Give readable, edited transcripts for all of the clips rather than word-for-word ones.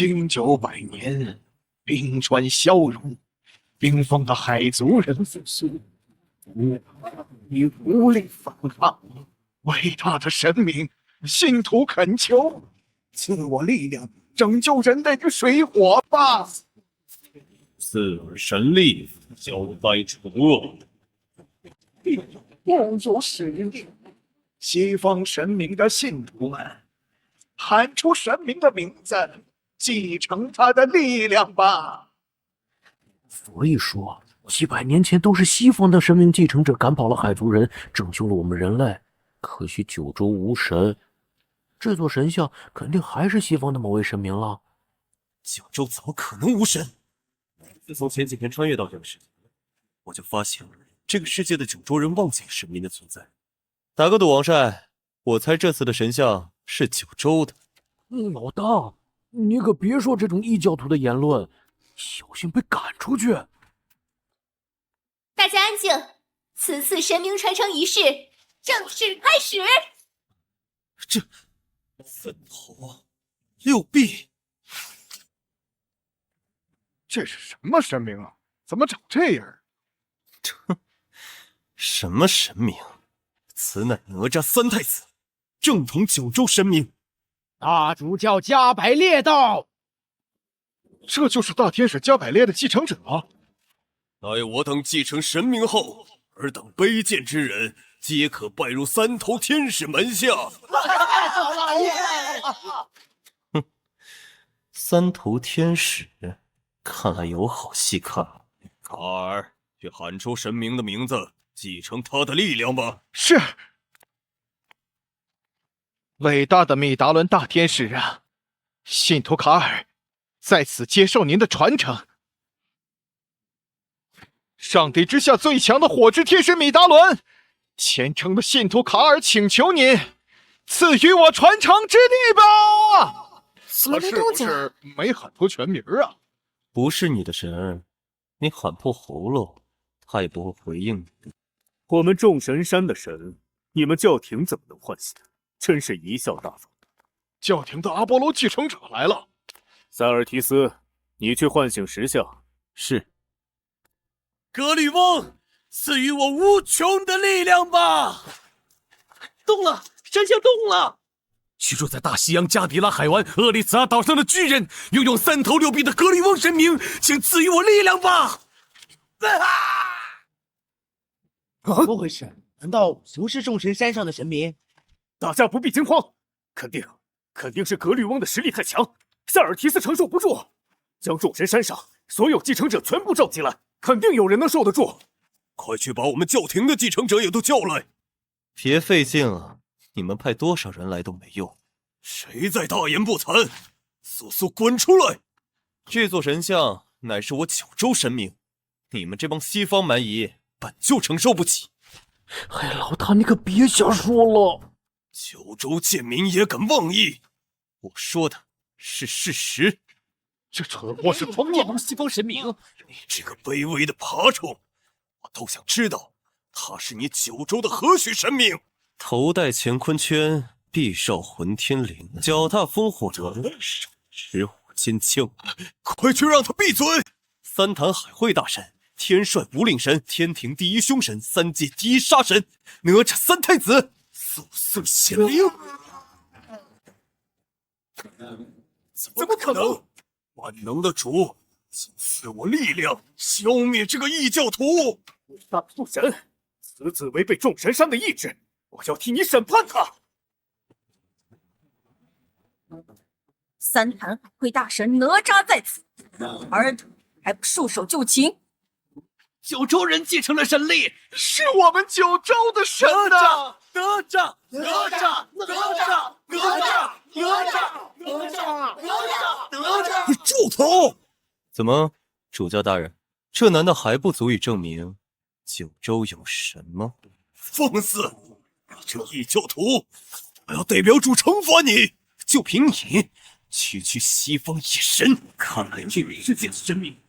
经久百年，冰川消融，冰封的海族人复苏，你无力反抗。伟大的神明，信徒恳求，赐我力量，拯救人类于水火吧！赐尔神力，消灾除恶。不如使令，西方神明的信徒们，喊出神明的名字，继承他的力量吧！所以说，几百年前都是西方的神明继承者赶跑了海族人，拯救了我们人类。可惜九州无神，这座神像肯定还是西方的某位神明了。九州怎么可能无神？自从前几天穿越到这个世界，我就发现这个世界的九州人忘记神明的存在。打个赌，王帅，我猜这次的神像是九州的。老大，你可别说这种异教徒的言论，小心被赶出去。大家安静，此次神明传承仪式正式开始。这3头6臂，这是什么神明啊？怎么长这样？什么神明？此乃哪吒三太子，正统九州神明。大主教加百列道，这就是大天使加百列的继承者啊！待我等继承神明后，尔等卑贱之人皆可拜入3头天使门下。哼，3头天使，看来有好戏看。卡尔，去喊出神明的名字，继承他的力量吧。是。伟大的米达伦大天使啊，信徒卡尔在此接受您的传承。上帝之下最强的火之天使米达伦，虔诚的信徒卡尔请求您赐予我传承之力吧！什么动静？是不是没喊出全名啊？不是你的神，你喊破喉咙，他也不会回应你。我们众神山的神，你们教廷怎么能唤醒？真是贻笑大方。教廷的阿波罗继承者来了。塞尔提斯，你去唤醒石像。是。格吕翁，赐予我无穷的力量吧！动了，神像动了！居住在大西洋加迪拉海湾厄利茨阿岛上的巨人，拥有3头6臂的格吕翁神明，请赐予我力量吧！怎么回事？难道不是众神山上的神明？大家不必惊慌，肯定是格吕翁的实力太强，塞尔提斯承受不住。将众神山上所有继承者全部召集来，肯定有人能受得住。快去把我们教廷的继承者也都叫来！别费劲了，你们派多少人来都没用。谁在大言不惭？速滚出来！这座神像乃是我九州神明，你们这帮西方蛮夷本就承受不起。哎，老大，你可别瞎说了。九州贱民也敢妄议？我说的是事实。这蠢货是疯了！西方神明，你这个卑微的爬虫，我倒想知道，他是你九州的何许神明？头戴乾坤圈，臂少混天绫，脚踏风火轮，石虎金枪。快去让他闭嘴！3坛海会大神，天帅五岭神，天庭第一凶神，3界第一杀神，哪吒三太子，速显灵！怎么可能？万能的主，请赐我力量，消灭这个异教徒！大父神，此子违背众神山的意志，我要替你审判他。3坛海会大神哪吒在此，尔等还不束手就擒？九州人继承了神力，是我们九州的神啊！哪吒！你住口！怎么，主教大人，这难道还不足以证明九州有神吗？放肆！你这异教徒，我要代表主惩罚你！就凭你，区西方异神，看来这个世界的神明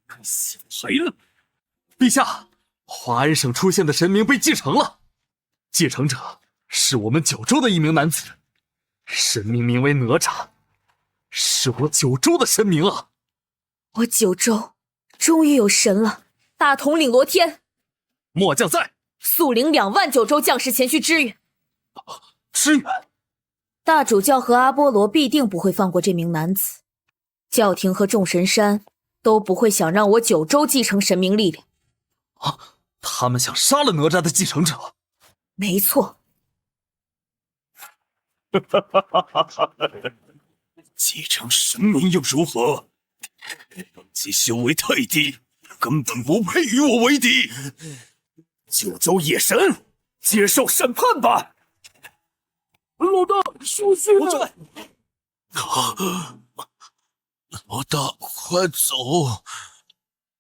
该下台了。陛下，华安省出现的神明被继承了，继承者是我们九州的一名男子，神明名为哪吒。是我九州的神明啊！我九州终于有神了！大统领罗天，末将在，速领2万九州将士前去支援。支援。大主教和阿波罗必定不会放过这名男子，教廷和众神山都不会想让我九州继承神明力量。啊！他们想杀了哪吒的继承者？没错。继承神明又如何？等级修为太低，根本不配与我为敌。九州野神，接受审判吧！老大，输血了！老大，快走！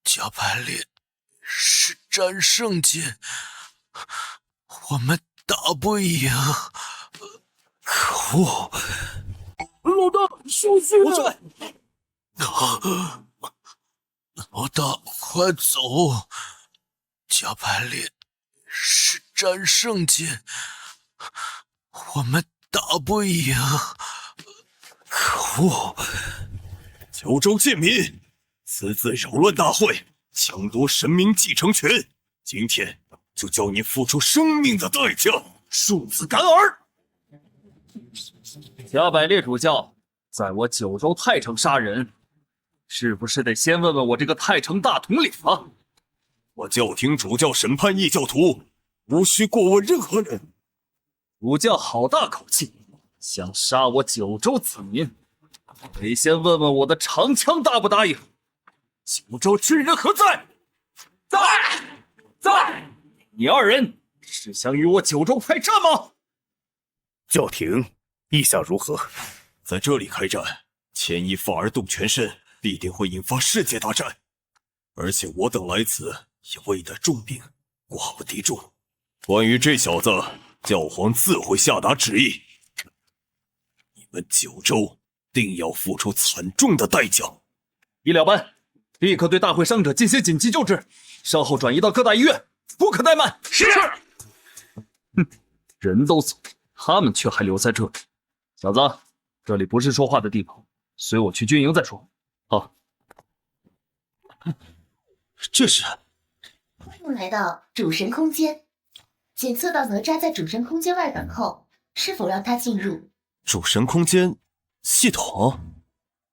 加百列是战胜剑，我们打不赢。可恶！老大，输血了！老大，快走！加百列是战胜剑，我们打不赢。可恶！九州贱民，私自扰乱大会，抢夺神明继承权，今天就叫你付出生命的代价，庶子敢尔！加百列主教在我九州太城杀人，是不是得先问问我这个太城大统领啊？我教廷主教审判异教徒，无需过问任何人。主教好大口气，想杀我九州子民，得先问问我的长枪答不答应。九州之人何在？在！你二人是想与我九州开战吗？教廷意下如何？在这里开战，牵一发而动全身，必定会引发世界大战。而且我等来此也未得重兵，寡不敌众。关于这小子，教皇自会下达旨意。你们九州定要付出惨重的代价。医疗班，立刻对大会伤者进行紧急救治，稍后转移到各大医院，不可怠慢。是。人都走，他们却还留在这里。小子，这里不是说话的地方，随我去军营再说。好。这是。欢迎来到主神空间。检测到哪吒在主神空间外等候，是否让他进入？主神空间系统，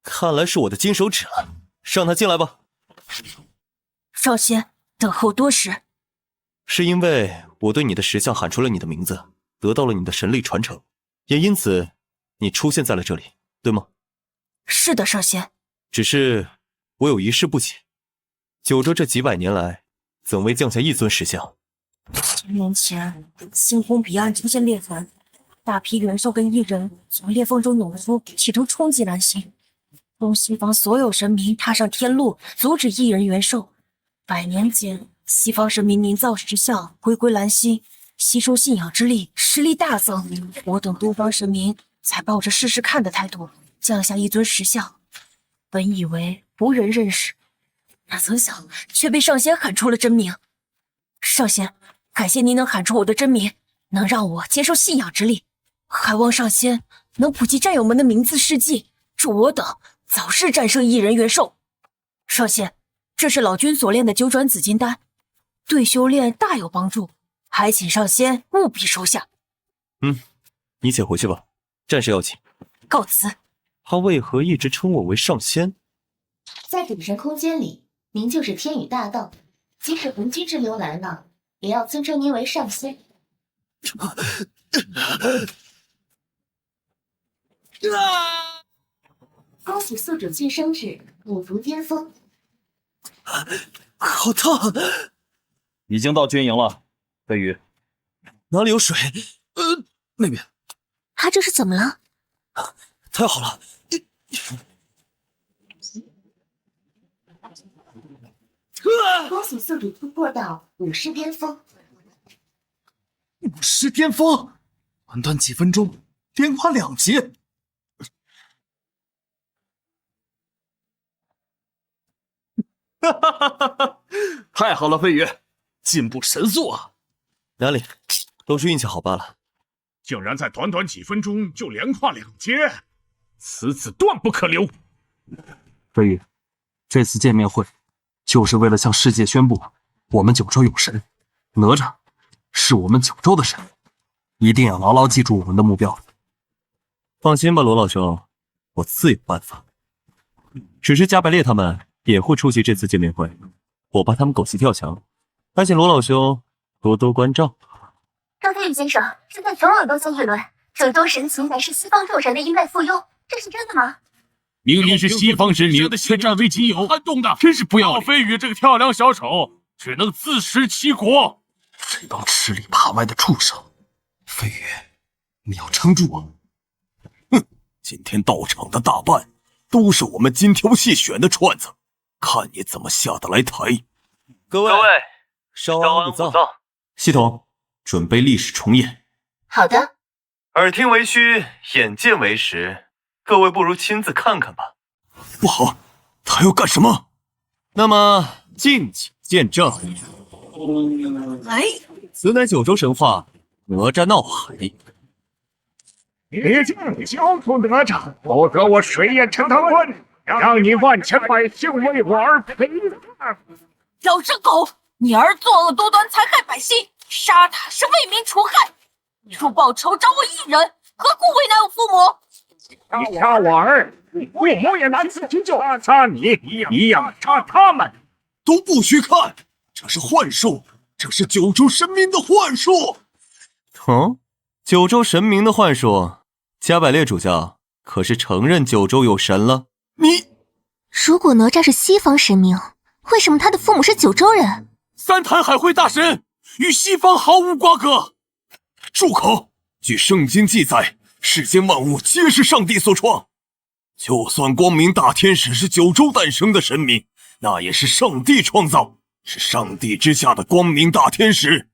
看来是我的金手指了，让他进来吧。少仙，等候多时。是因为我对你的石像喊出了你的名字，得到了你的神力传承，也因此你出现在了这里，对吗？是的，少仙。只是我有一事不解，九州这几百年来，怎未降下一尊石像1000年前，星空彼岸出现裂痕，大批元兽跟异人从裂缝中涌出，企图冲击蓝星。东西方所有神明踏上天路，阻止异人元兽。100年间，西方神明凝造石像，回归蓝星，吸收信仰之力，实力大增。我等东方神明才抱着试试看的态度，降下一尊石像。本以为无人认识，哪曾想却被上仙喊出了真名。上仙，感谢您能喊出我的真名，能让我接受信仰之力，还望上仙能普及战友们的名字事迹，祝我等早日战胜异人元兽。上仙，这是老君所炼的9转紫金丹，对修炼大有帮助，还请上仙务必收下。你且回去吧，战事要紧。告辞。他为何一直称我为上仙？在主神空间里，您就是天宇大道，即使红军之流来了，也要尊称您为上仙。恭喜宿主晋升至五族巅峰。好烫！已经到军营了，飞宇。哪里有水？那边。他这是怎么了？太好了！恭喜宿主突破到武师巅峰。武师巅峰，短短几分钟，连跨2级。太好了，飞宇，进步神速啊！哪里，都是运气好罢了。竟然在短短几分钟就连跨2阶，此子断不可留。飞羽，这次见面会就是为了向世界宣布，我们九州有神，哪吒是我们九州的神，一定要牢牢记住我们的目标。放心吧，罗老兄，我自有办法。只是加百列他们也会出席这次见面会，我怕他们狗急跳墙，还请罗老兄多多关照。张飞宇先生，现在总有东西议论，九州神奇乃是西方众神的一脉附庸，这是真的吗？明明是西方神明，却占为己有，撼动的真是不要脸。飞宇这个跳梁小丑，只能自食其果。这帮吃里扒外的畜生，飞羽，你要撑住啊！哼，今天到场的大半都是我们精挑细选的串子，看你怎么下得来台。各位，稍安勿躁，系统准备历史重演。好的。耳听为虚，眼见为实，各位不如亲自看看吧。不好，他要干什么？那么敬请见证。哎，此乃九州神话哪吒闹海。你竟交出哪吒，否则我水淹陈塘关，让你万千百姓为我而赔葬。咬着狗！你儿作恶多端，残害百姓，杀他是为民除害。你若报仇找我一人，何故为难我父母？你杀我儿，你父母也难辞其咎；杀你一样杀他们。都不许看，这是幻术，这是九州神明的幻术。九州神明的幻术，加百列主教可是承认九州有神了？如果哪吒是西方神明，为什么他的父母是九州人？三坛海会大神与西方毫无瓜葛。住口！据圣经记载，世间万物皆是上帝所创，就算光明大天使是九州诞生的神明，那也是上帝创造，是上帝之下的光明大天使。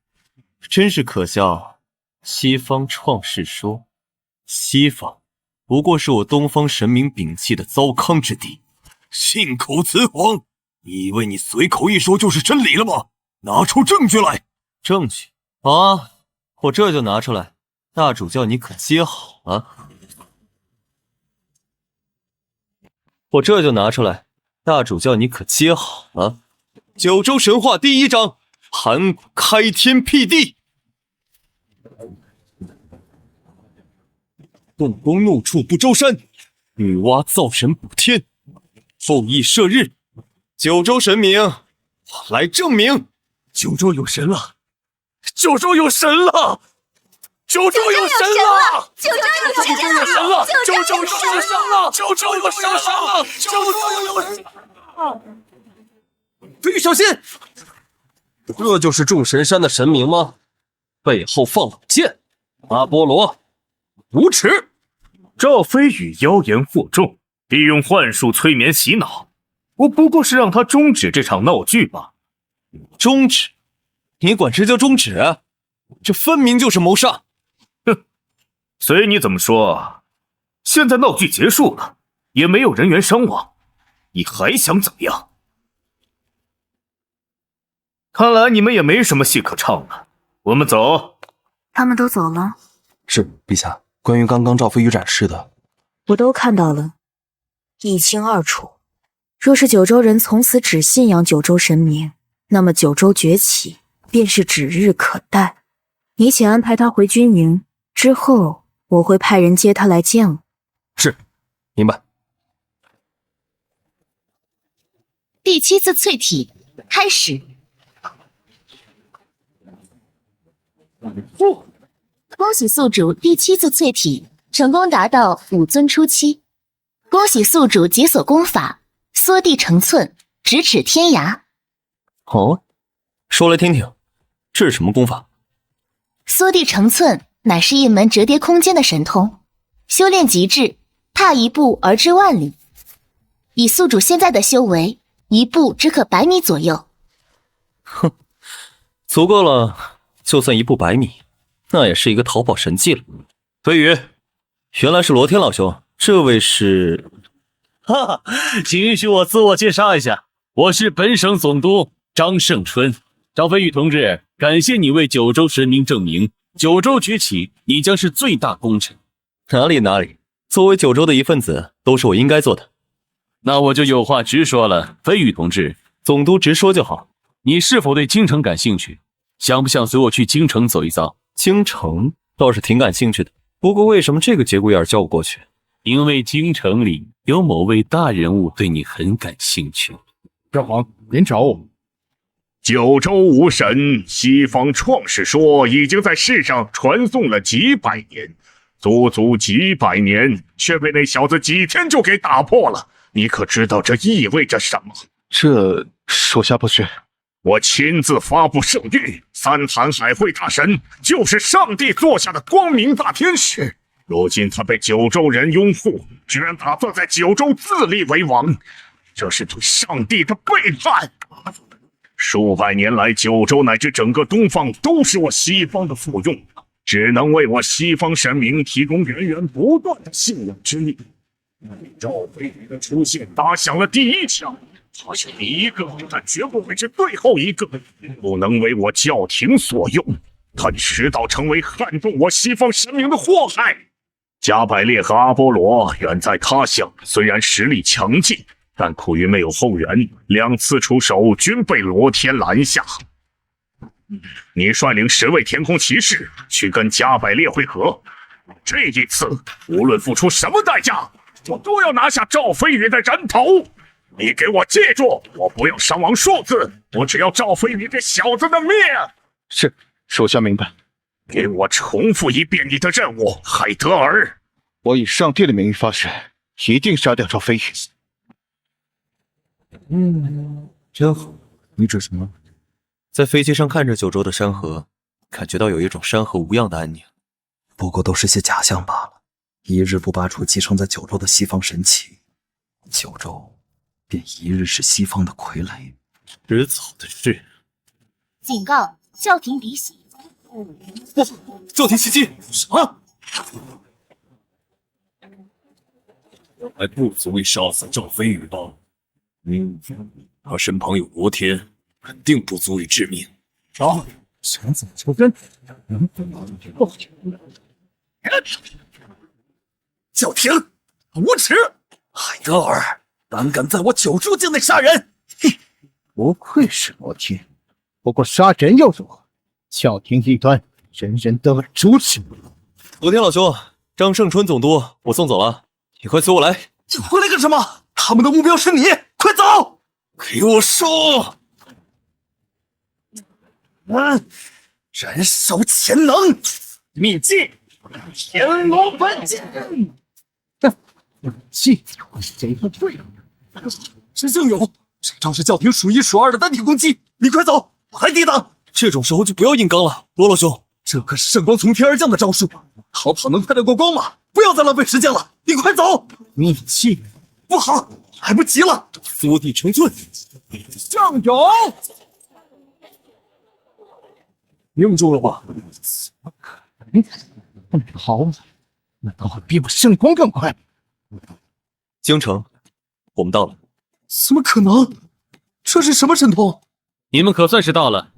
真是可笑，西方创世说，西方不过是我东方神明摒弃的糟糠之地，信口雌黄。你以为你随口一说就是真理了吗？拿出证据来！证据？好啊，我这就拿出来。大主教，你可接好啊！我这就拿出来。大主教，你可接好啊！九州神话第1章，盘古开天辟地。动公怒触不周山，女娲造神补天，后羿射日。九州神明，我来证明，九州有神了！九州有神了！九州有神了！九州有神了！九州有神了！九州有神了！九州有神了！飞羽小心！这就是众神山的神明吗？背后放冷箭，阿波罗，无耻！赵飞羽妖言惑众，利用幻术催眠洗脑，我不过是让他终止这场闹剧罢。终止？你管这叫终止？这分明就是谋杀！哼，随你怎么说，现在闹剧结束了，也没有人员伤亡，你还想怎么样？看来你们也没什么戏可唱了，我们走。他们都走了，是，陛下。关于刚刚赵飞羽展示的，我都看到了，一清二楚。若是九州人从此只信仰九州神明，那么九州崛起便是指日可待。你且安排他回军营，之后我会派人接他来见我。是，明白。第7次淬体开始。恭喜宿主第7次淬体成功达到5尊初期，恭喜宿主解锁功法缩地成寸，咫尺天涯。哦，说来听听，这是什么功法？缩地成寸乃是一门折叠空间的神通，修炼极致，踏一步而知万里。以宿主现在的修为，一步只可100米左右。哼，足够了，就算一步100米。那也是一个逃跑神技了。飞羽，原来是罗天老兄，这位是？哈哈，请允许我自我介绍一下，我是本省总督张胜春。张飞羽同志，感谢你为九州神明证明，九州崛起，你将是最大功臣。哪里，作为九州的一份子，都是我应该做的。那我就有话直说了，飞羽同志，总督直说就好。你是否对京城感兴趣？想不想随我去京城走一遭？京城倒是挺感兴趣的，不过为什么这个节骨眼叫我过去？因为京城里有某位大人物对你很感兴趣。赵皇，您找我。九州无神，西方创世说已经在世上传颂了几百年，足足几百年，却被那小子几天就给打破了。你可知道这意味着什么？这属下不知。我亲自发布圣谕，三坛海会大神就是上帝座下的光明大天使。如今他被九州人拥护，居然打算在九州自立为王，这是对上帝的背叛。数百年来，九州乃至整个东方都是我西方的附庸，只能为我西方神明提供源源不断的信仰之力。赵飞宇的出现打响了第一枪，他是第一个，但绝不会是最后一个，不能为我教廷所用。他迟早成为撼动我西方神明的祸害。加百列和阿波罗远在他乡，虽然实力强劲，但苦于没有后援，2次出手均被罗天拦下。你率领10位天空骑士去跟加百列会合，这一次无论付出什么代价，我都要拿下赵飞宇的人头。你给我记住，我不要伤亡数字，我只要赵飞宇这小子的命。是，属下明白。给我重复一遍你的任务，海德尔。我以上帝的名义发誓，一定杀掉赵飞宇。真好。你指什么？在飞机上看着九州的山河，感觉到有一种山河无恙的安宁。不过都是些假象罢了。一日不拔除继承在九州的西方神奇，九州便一日是西方的傀儡。迟早的事。警告：教廷敌袭！教廷袭击！什么？还不足以杀死赵飞宇吧？他身旁有罗天，肯定不足以致命。想怎么抽根？教廷无耻！海德尔胆敢在我九州境内杀人！不愧是罗天，不过杀人又如何？教廷异端，人人得而诛之。罗天老兄，张胜春总督，我送走了，你快随我来。你回来干什么？他们的目标是你，快走！给我说！燃烧潜能，秘技天罗本剑。气，这个废物！石敬勇，这招是教廷数1数2的单体攻击，你快走，我来抵挡。这种时候就不要硬刚了，罗老兄。这可是圣光从天而降的招数，逃跑能快得过光吗？不要再浪费时间了，你快走！秘技不好，来不及了！缩地成寸，向勇，硬住了吧？怎么可能？好，难道会比我圣光更快？京城，我们到了。怎么可能？这是什么神通？你们可算是到了。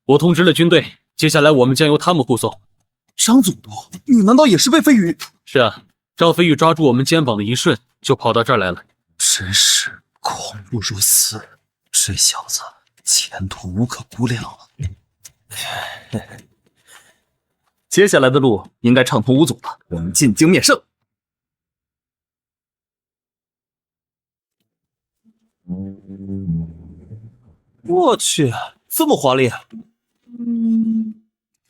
我通知了军队，接下来我们将由他们护送。张总督，你难道也是被飞羽？是啊，赵飞羽抓住我们肩膀的一瞬，就跑到这儿来了。真是恐怖如斯，这小子前途无可估量了。接下来的路应该畅通无阻了，我们进京面圣。我去，这么华丽！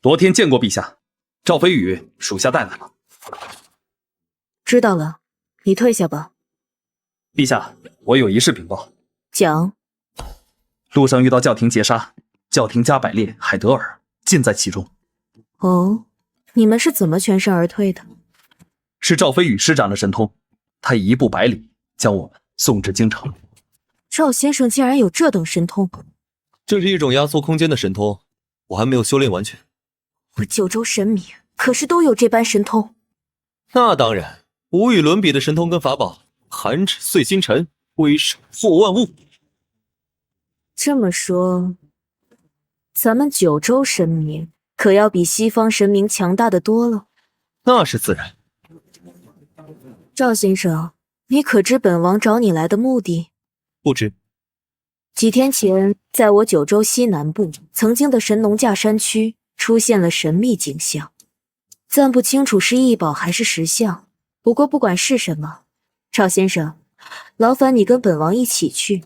昨天见过陛下，赵飞宇属下带来了。知道了，你退下吧。陛下，我有一事禀报。讲。路上遇到教廷劫杀，教廷加百列、海德尔尽在其中。哦，你们是怎么全身而退的？是赵飞宇施展了神通，他以1步100里将我们送至京城。赵先生竟然有这等神通！这是一种压缩空间的神通，我还没有修炼完全。我九州神明可是都有这般神通。那当然，无与伦比的神通跟法宝，寒指碎星辰，挥手破万物。这么说，咱们九州神明可要比西方神明强大的多了。那是自然。赵先生，你可知本王找你来的目的？不知。几天前，在我九州西南部曾经的神农架山区出现了神秘景象，暂不清楚是异宝还是石像。不过不管是什么，赵先生，劳烦你跟本王一起去。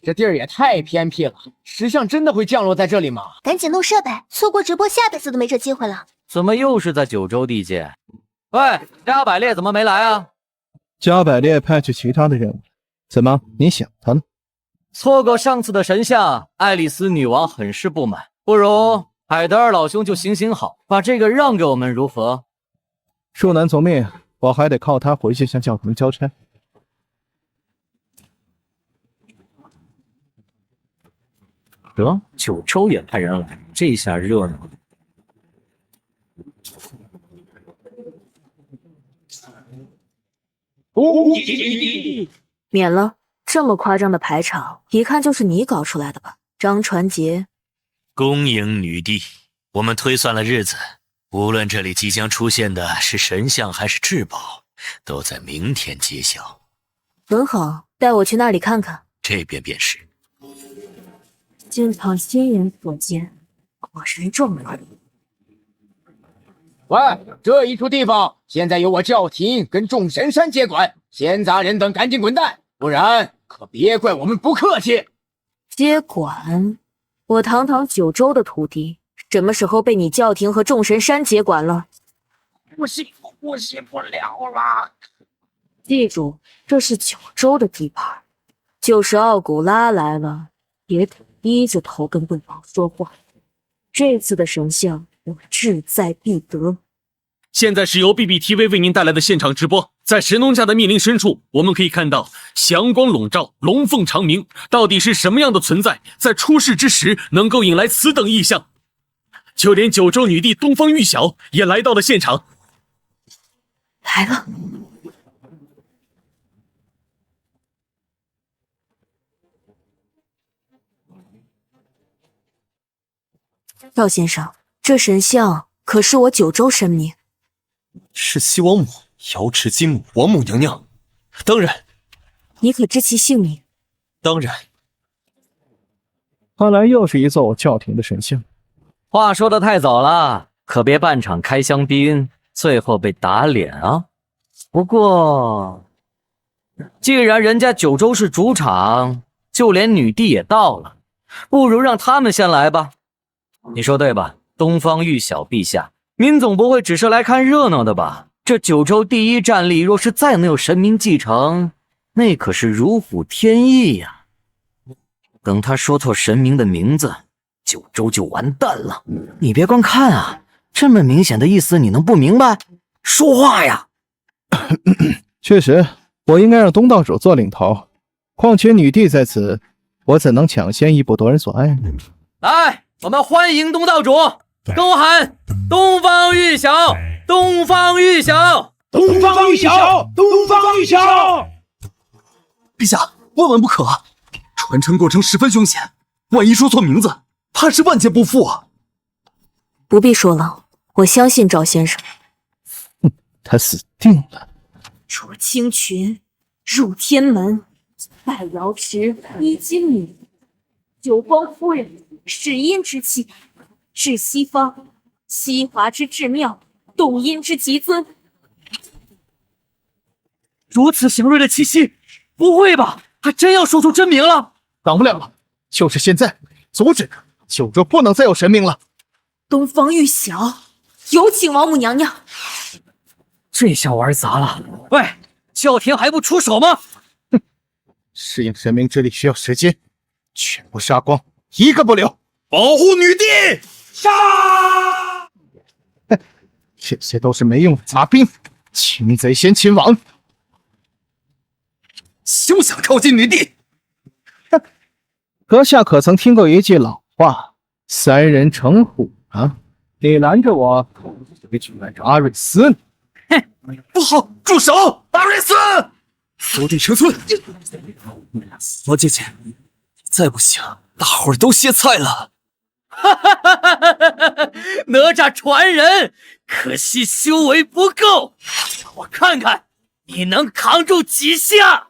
这地儿也太偏僻了，石像真的会降落在这里吗？赶紧弄设备，错过直播，下辈子都没这机会了。怎么又是在九州地界？喂，加百列怎么没来啊？加百列派去其他的任务，怎么你想他呢？错过上次的神像，爱丽丝女王很是不满，不如海德尔老兄就行好，把这个让给我们如何？恕难从命，我还得靠他回去向教廷交差。得，九州也派人来，这下热闹了。免了，这么夸张的排场，一看就是你搞出来的吧？张传杰，恭迎女帝。我们推算了日子，无论这里即将出现的是神像还是至宝，都在明天揭晓。很好，带我去那里看看。这边便是。近场亲眼所见，果然壮观。喂，这一处地方现在由我教廷跟众神山接管，闲杂人等赶紧滚蛋，不然可别怪我们不客气。接管？我堂堂九州的土地，什么时候被你教廷和众神山接管了？呼吸不了了。记住，这是九州的地盘，就是奥古拉来了，也得低着头跟本王说话。这次的神像，我志在必得。现在是由 BBTV 为您带来的现场直播，在神农架的密林深处，我们可以看到祥光笼罩，龙凤长鸣，到底是什么样的存在，在出世之时能够引来此等异象？就连九州女帝东方玉晓也来到了现场。来了。赵先生，这神像可是我九州神明。是西王母、瑶池金母、王母娘娘。当然。你可知其姓名？当然。看来又是一座我教廷的神像。话说的太早了，可别半场开香槟，最后被打脸啊！不过，既然人家九州是主场，就连女帝也到了，不如让他们先来吧。你说对吧，东方玉晓陛下？您总不会只是来看热闹的吧？这九州第一战力，若是再能有神明继承，那可是如虎添翼呀！等他说错神明的名字，九州就完蛋了。你别光看啊，这么明显的意思你能不明白？说话呀！确实，我应该让东道主做领头。况且女帝在此，我怎能抢先一步夺人所爱呢？来，我们欢迎东道主，跟我喊：东方玉晓，东方玉晓，东方玉晓，东方玉晓！陛下，万万不可！传承过程十分凶险，万一说错名字，怕是万劫不复啊！不必说了，我相信赵先生。他死定了！出青群，入天门，拜瑶池，依金女，九光夫人，始阴之气，至西方，西华之至妙，动阴之极尊。如此祥瑞的气息，不会吧？他真要说出真名了？挡不了了，就是现在，阻止他！九州不能再有神明了。东方玉晓，有请王母娘娘。这下玩砸了！喂，教廷还不出手吗？适应神明之力需要时间，全部杀光，一个不留！保护女帝！杀！这些都是没用的杂兵，擒贼先擒王。休想靠近女帝！阁下可曾听过一句老话：“三人成虎啊！”你拦着我，谁去拦着阿瑞斯呢？不好，住手！阿瑞斯，伏地成村。佛姐姐，再不行，大伙儿都歇菜了。哈哈哈哈哈！哪吒传人，可惜修为不够。我看看你能扛住几下！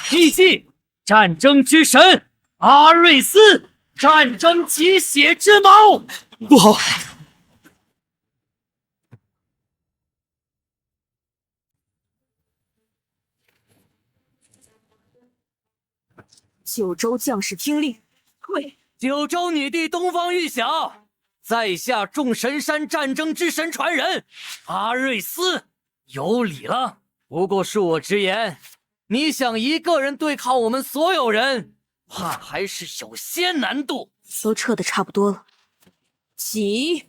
秘技，战争之神阿瑞斯，战争鸡血之矛。不好！九州将士听令，退！九州女帝东方玉晓，在下众神山战争之神传人阿瑞斯，有礼了。不过恕我直言，你想一个人对抗我们所有人，怕还是有些难度。都撤得差不多了，起！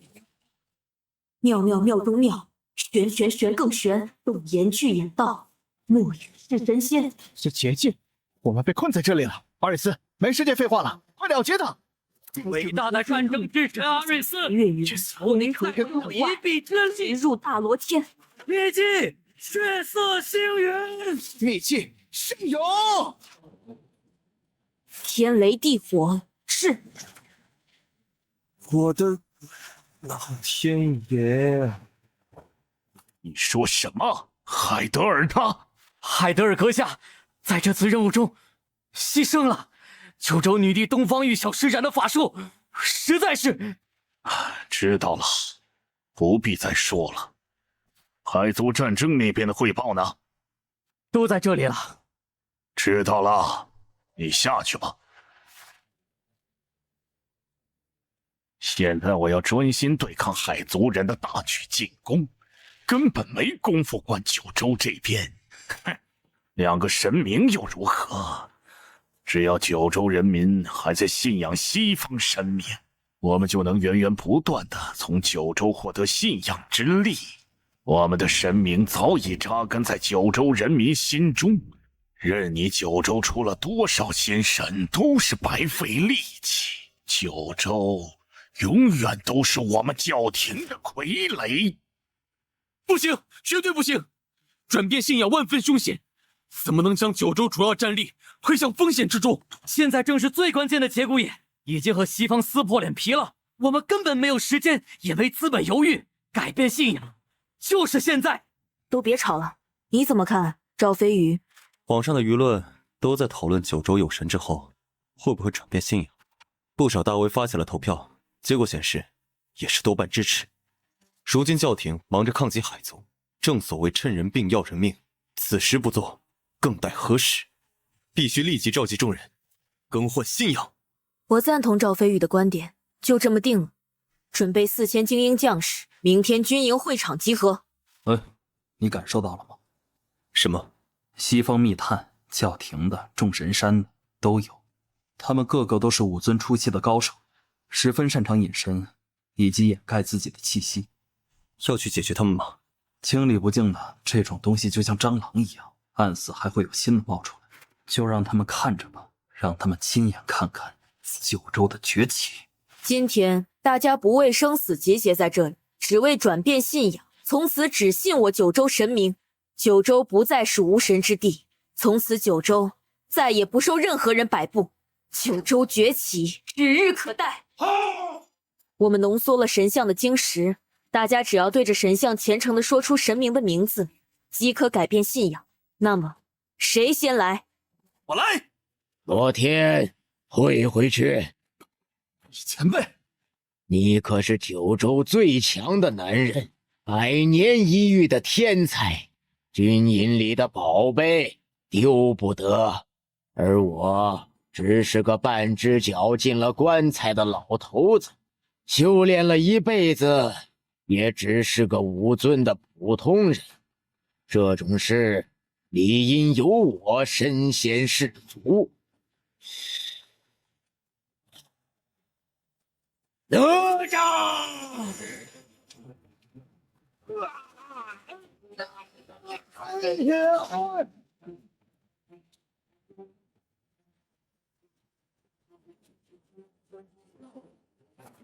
妙妙妙中妙，玄玄玄更玄，动言俱言道，莫也是神仙。是捷径，我们被困在这里了。阿瑞斯，没时间废话了，快了结他！伟大的战争之神阿瑞斯，月圆求您再助一臂之力，入大罗天。秘技血色星云，秘技圣勇，天雷地火，是我的老天爷！你说什么？海德尔他？海德尔阁下在这次任务中牺牲了。九州女帝东方玉晓施展的法术，实在是……知道了，不必再说了。海族战争那边的汇报呢？都在这里了。知道了，你下去吧。现在我要专心对抗海族人的大举进攻，根本没工夫管九州这边。哼，两个神明又如何？只要九州人民还在信仰西方神明，我们就能源源不断的从九州获得信仰之力。我们的神明早已扎根在九州人民心中，任你九州出了多少仙神，都是白费力气。九州永远都是我们教廷的傀儡。不行，绝对不行！转变信仰万分凶险，怎么能将九州主要战力推向风险之中？现在正是最关键的节骨眼，已经和西方撕破脸皮了，我们根本没有时间，也没资本犹豫，改变信仰就是现在。都别吵了，你怎么看，赵飞宇？网上的舆论都在讨论九州有神之后会不会转变信仰，不少大 V 发起了投票，结果显示也是多半支持。如今教廷忙着抗击海族，正所谓趁人病要人命，此时不做，更待何时？必须立即召集众人，更换信仰。我赞同赵飞宇的观点，就这么定了。准备4000精英将士，明天军营会场集合。你感受到了吗？什么？西方密探、教廷的、众神山的都有，他们个个都是武尊初期的高手，十分擅长隐身以及掩盖自己的气息。要去解决他们吗？清理不净的这种东西就像蟑螂一样，暗死还会有新的冒出来。就让他们看着吧，让他们亲眼看看九州的崛起。今天大家不为生死结结在这里，只为转变信仰，从此只信我九州神明。九州不再是无神之地，从此九州再也不受任何人摆布。九州崛起指日可待。我们浓缩了神像的晶石，大家只要对着神像虔诚地说出神明的名字，即可改变信仰。那么谁先来？我来。罗天，回去。前辈，你可是九州最强的男人，百年一遇的天才，军营里的宝贝，丢不得。而我只是个半只脚进了棺材的老头子，修炼了一辈子，也只是个武尊的普通人。这种事理应由我身先士卒。哪吒！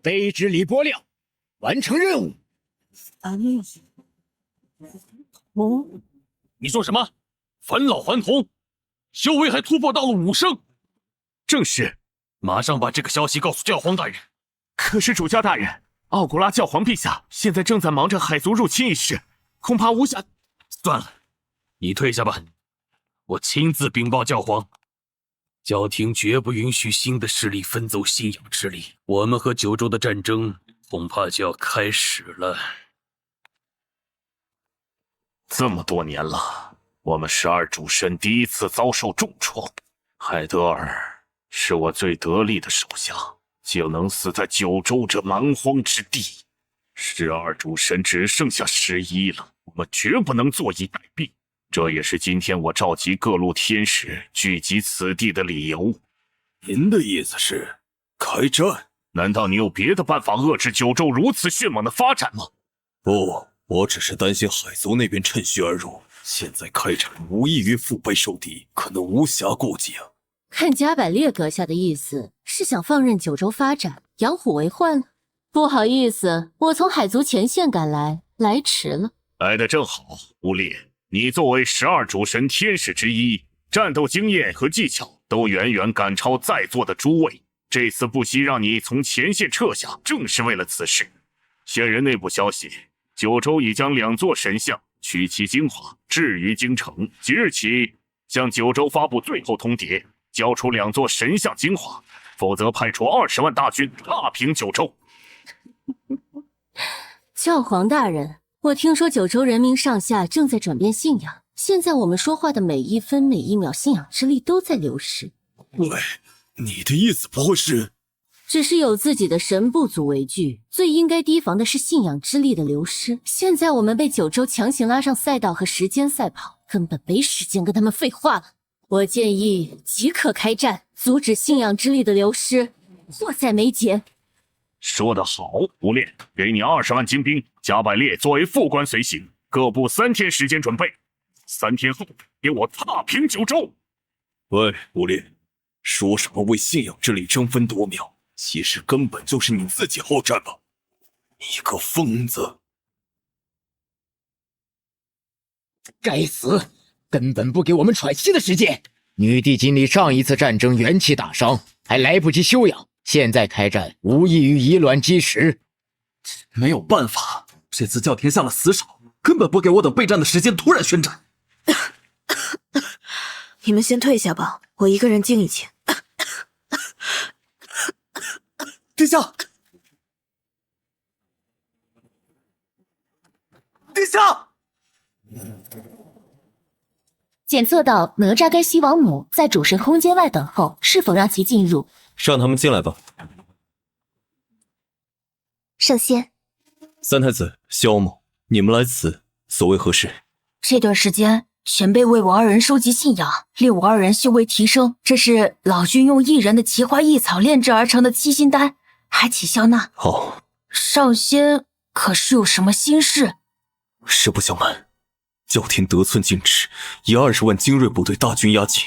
卑职李伯亮，完成任务。你说什么？返老还童？修为还突破到了5升？正是，马上把这个消息告诉教皇大人。可是主教大人，奥古拉教皇陛下现在正在忙着海族入侵一事，恐怕无暇。算了，你退下吧，我亲自禀报教皇。教廷绝不允许新的势力分走信仰之力，我们和九州的战争恐怕就要开始了。这么多年了，我们12主神第一次遭受重创。海德尔是我最得力的手下，竟能死在九州这蛮荒之地。12主神只剩下11了，我们绝不能坐以待毙。这也是今天我召集各路天使聚集此地的理由。您的意思是开战？难道你有别的办法遏制九州如此迅猛的发展吗？不，我只是担心海族那边趁虚而入。现在开战无异于腹背受敌，可能无暇顾及啊。看加百列阁下的意思，是想放任九州发展，养虎为患了。不好意思，我从海族前线赶来，来迟了。来得正好，乌烈。你作为12主神天使之一，战斗经验和技巧都远远赶超在座的诸位。这次不惜让你从前线撤下，正是为了此事。现人内部消息，九州已将2座神像取其精华置于京城，即日起向九州发布最后通牒，交出2座神像精华，否则派出20万大军踏平九州。教皇大人，我听说九州人民上下正在转变信仰，现在我们说话的每一分每一秒，信仰之力都在流失。喂，你的意思不会是……只是有自己的神部族为据，最应该提防的是信仰之力的流失。现在我们被九州强行拉上赛道和时间赛跑，根本没时间跟他们废话了。我建议即刻开战，阻止信仰之力的流失，迫在眉睫。说得好，吴烈，给你20万精兵，加百列作为副官随行，各部3天时间准备，3天后给我踏平九州。喂，吴烈，说什么为信仰之力争分夺秒，其实根本就是你自己好战吧？你个疯子！该死，根本不给我们喘息的时间。女帝经历上一次战争元气大伤，还来不及休养。现在开战无异于以卵击石。没有办法，这次教廷下了死手，根本不给我等备战的时间，突然宣战。你们先退下吧，我一个人静一静。殿下，殿下！检测到哪吒跟西王母在主神空间外等候，是否让其进入？让他们进来吧。圣仙，三太子、西王母，你们来此所谓何事？这段时间，前辈为我2人收集信仰，令我2人修为提升。这是老君用1人的奇花异草炼制而成的7星丹，还请笑纳。好，上仙可是有什么心事？实不相瞒，教廷得寸进尺，以20万精锐部队大军压境，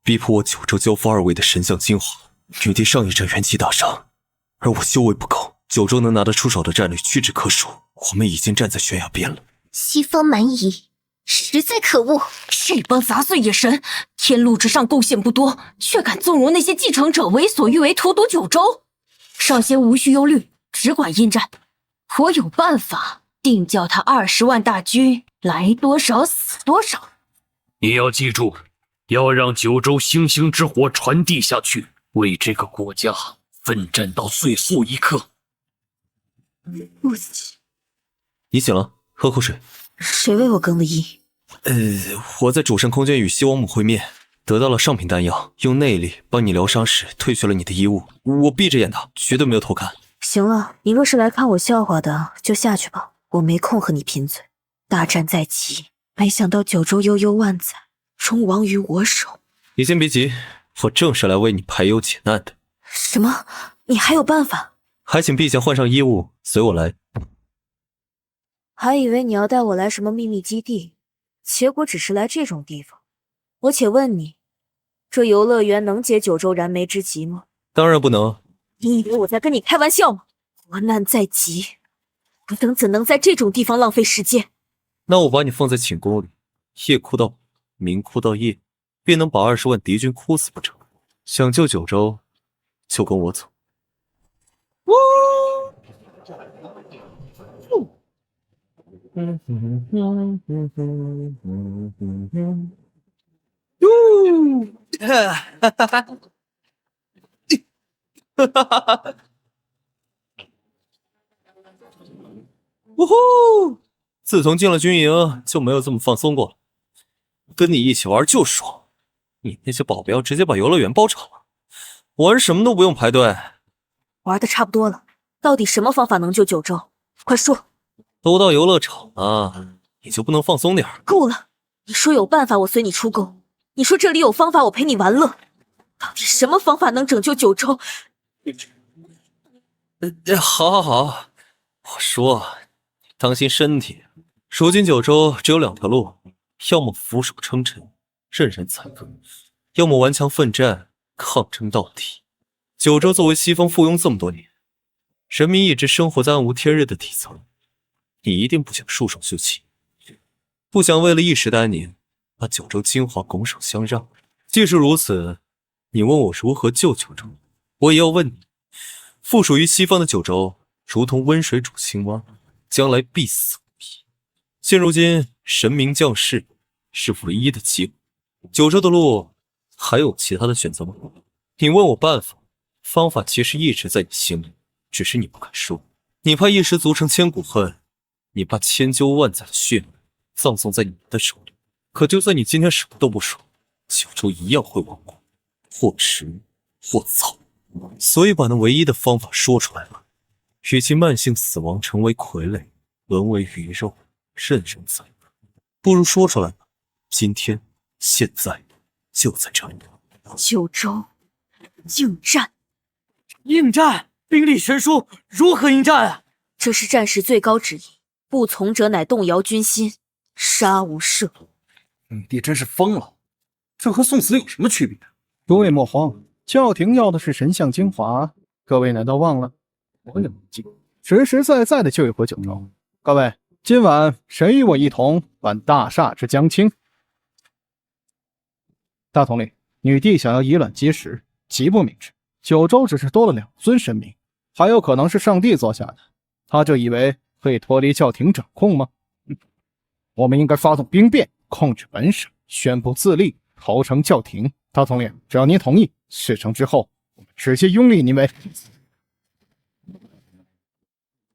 逼迫我九州交付2位的神像精华。女帝上一战元气大伤，而我修为不高，九州能拿得出手的战力屈指可数。我们已经站在悬崖边了。西方蛮夷，实在可恶！这帮杂碎野神，天路之上贡献不多，却敢纵容那些继承者为所欲为，荼毒九州。上仙无需忧虑，只管应战。我有办法，定叫他20万大军来多少死多少。你要记住，要让九州星星之火传递下去，为这个国家奋战到最后一刻。不起，你醒了，喝口水。谁为我更了衣？我在主神空间与西王母会面，得到了上品丹药，用内力帮你疗伤时褪去了你的衣物。我闭着眼的，绝对没有偷看。行了，你若是来看我笑话的，就下去吧，我没空和你贫嘴。大战在即，没想到九州悠悠万载，终亡于我手。你先别急，我正是来为你排忧解难的。什么？你还有办法？还请陛下换上衣物，随我来。还以为你要带我来什么秘密基地，结果只是来这种地方。我且问你，这游乐园能解九州燃眉之急吗？当然不能。你以为我在跟你开玩笑吗？国难在即，我等怎能在这种地方浪费时间？那我把你放在寝宫里，夜哭到明哭到夜，便能把20万敌军哭死不成？想救九州，就跟我走。呜呼！自从进了军营，就没有这么放松过了。跟你一起玩就爽，你那些保镖直接把游乐园包场了，玩什么都不用排队。玩的差不多了，到底什么方法能救九州？快说！都到游乐场了，你就不能放松点？够了！你说有办法，我随你出钩；你说这里有方法，我陪你玩乐。到底什么方法能拯救九州？好，我说，当心身体。如今九州只有2条路，要么俯首称臣，任人宰割，要么顽强奋战，抗争到底。九州作为西方附庸这么多年，人民一直生活在暗无天日的底层，你一定不想束手就擒，不想为了一时的安宁，把九州精华拱手相让。既是如此，你问我如何救九州，我也要问你，附属于西方的九州，如同温水煮青蛙，将来必死无疑。现如今，神明降世是唯一的机会，九州的路还有其他的选择吗？你问我办法，方法其实一直在你心里，只是你不敢说。你怕一时足成千古恨，你怕千秋万载的血脉葬送在你们的手里。可就算你今天什么都不说，九州一样会亡国，或迟或早。所以把那唯一的方法说出来吧，与其慢性死亡成为傀儡，沦为鱼肉，任人宰割，不如说出来吧。今天现在就在这里。九州应战。应战，兵力悬殊，如何应战啊？这是战时最高旨意，不从者乃动摇军心，杀无赦。女帝真是疯了，这和送死有什么区别？诸位莫慌，教廷要的是神像精华，各位难道忘了？我有计，实实在在的救一回九州。各位，今晚谁与我一同办大厦之将倾？大统领，女帝想要以卵击石，极不明智。九州只是多了2尊神明，还有可能是上帝座下的，他就以为可以脱离教廷掌控吗？我们应该发动兵变，控制本省，宣布自立，投诚教廷。大统领，只要您同意，事成之后，我们直接拥立您为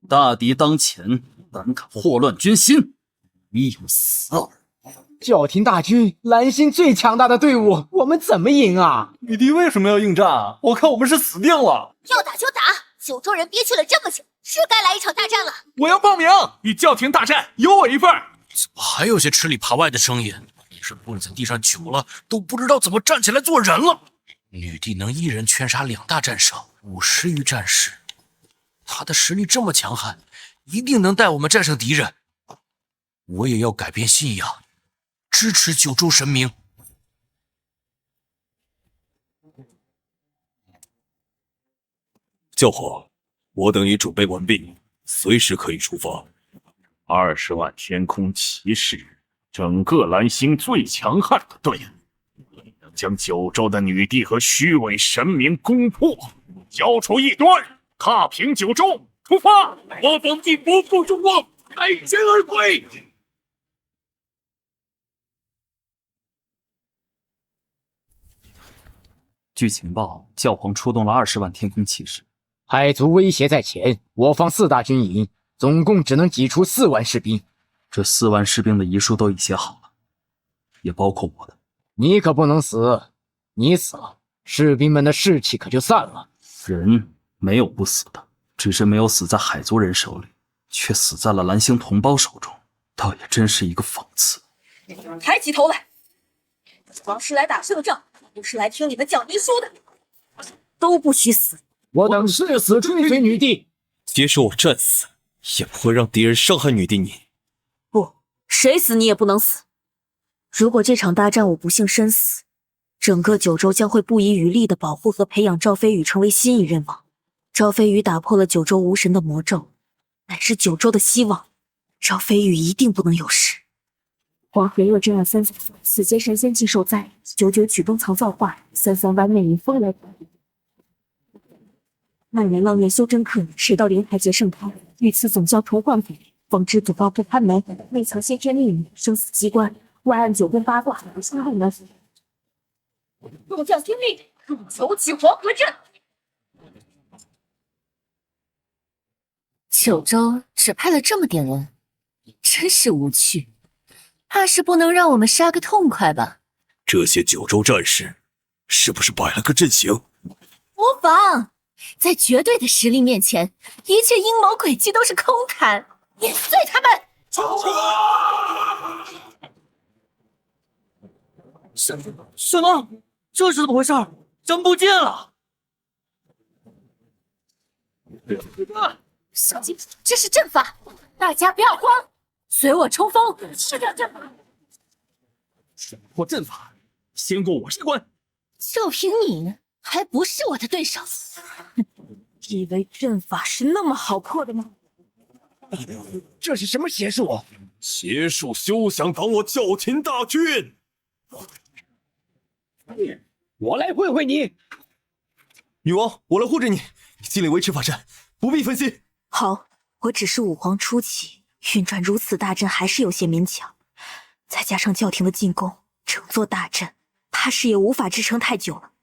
大敌当前，胆敢祸乱军心，必有死耳。教廷大军，蓝星最强大的队伍，我们怎么赢啊？女帝为什么要应战啊？我看我们是死定了。要打就打，九州人憋屈了这么久，是该来一场大战了。我要报名，与教廷大战，有我一份。怎么还有些吃里扒外的声音？你是跪在地上久了，都不知道怎么站起来做人了。女帝能一人圈杀2大战胜，50余战士，她的实力这么强悍，一定能带我们战胜敌人。我也要改变信仰，支持九州神明。教皇，我等已准备完毕，随时可以出发。20万天空骑士，整个蓝星最强悍的队伍，能将九州的女帝和虚伪神明攻破，交出异端，踏平九州，出发！我等定不负众望，凯旋而归。据情报，教皇出动了20万天空骑士，海族威胁在前，我方4大军营总共只能挤出4万士兵。这4万士兵的遗书都已写好了，也包括我的。你可不能死，你死了，士兵们的士气可就散了。人没有不死的，只是没有死在海族人手里，却死在了蓝星同胞手中，倒也真是一个讽刺。抬起头来，王是来打胜仗，不是来听你们讲遗书的，都不许死！我等誓死追随女帝，即使我战死，也不会让敌人伤害女帝你。不，谁死你也不能死。如果这场大战我不幸身死，整个九州将会不遗余力地保护和培养赵飞宇成为新一任王。赵飞宇打破了九州无神的魔咒，乃是九州的希望。赵飞宇一定不能有事。黄河若真要33，此皆神仙既受灾，99曲冬藏造化，33湾内迎风来。万人浪月修真客，水到莲台结盛开，遇此总教重焕府。奉知祖高不开门，未曾先天令你生死机关，外按9宫8卦，杀人。众将听令，求起黄河阵。九州只派了这么点人，真是无趣。怕是不能让我们杀个痛快吧？这些九州战士是不是摆了个阵型？无妨，在绝对的实力面前，一切阴谋诡计都是空谈。碾碎他们！什么？这是怎么回事？真不见了！小心，这是阵法，大家不要慌，随我冲锋，吃掉阵法。破阵法，先过我这关。就凭你，还不是我的对手？以为阵法是那么好破的吗？这是什么邪术？邪术休想挡我教廷大军！我来会会你。女王，我来护着你，你尽力维持法阵，不必分心。好，我只是武皇初期，运转如此大阵还是有些勉强，再加上教廷的进攻，整座大阵怕是也无法支撑太久了。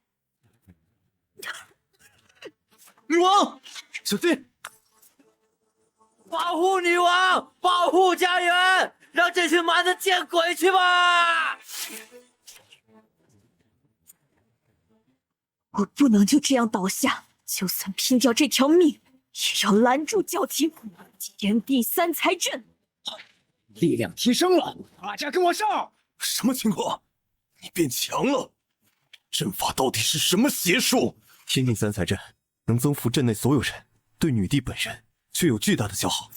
女王，小心！保护女王，保护家园，让这群蛮子见鬼去吧！我不能就这样倒下，就算拼掉这条命，也要拦住教廷。天地三才阵，力量提升了，大家跟我上！什么情况？你变强了？阵法到底是什么邪术？天地三才阵能增幅阵内所有人，对女帝本人却有巨大的消耗。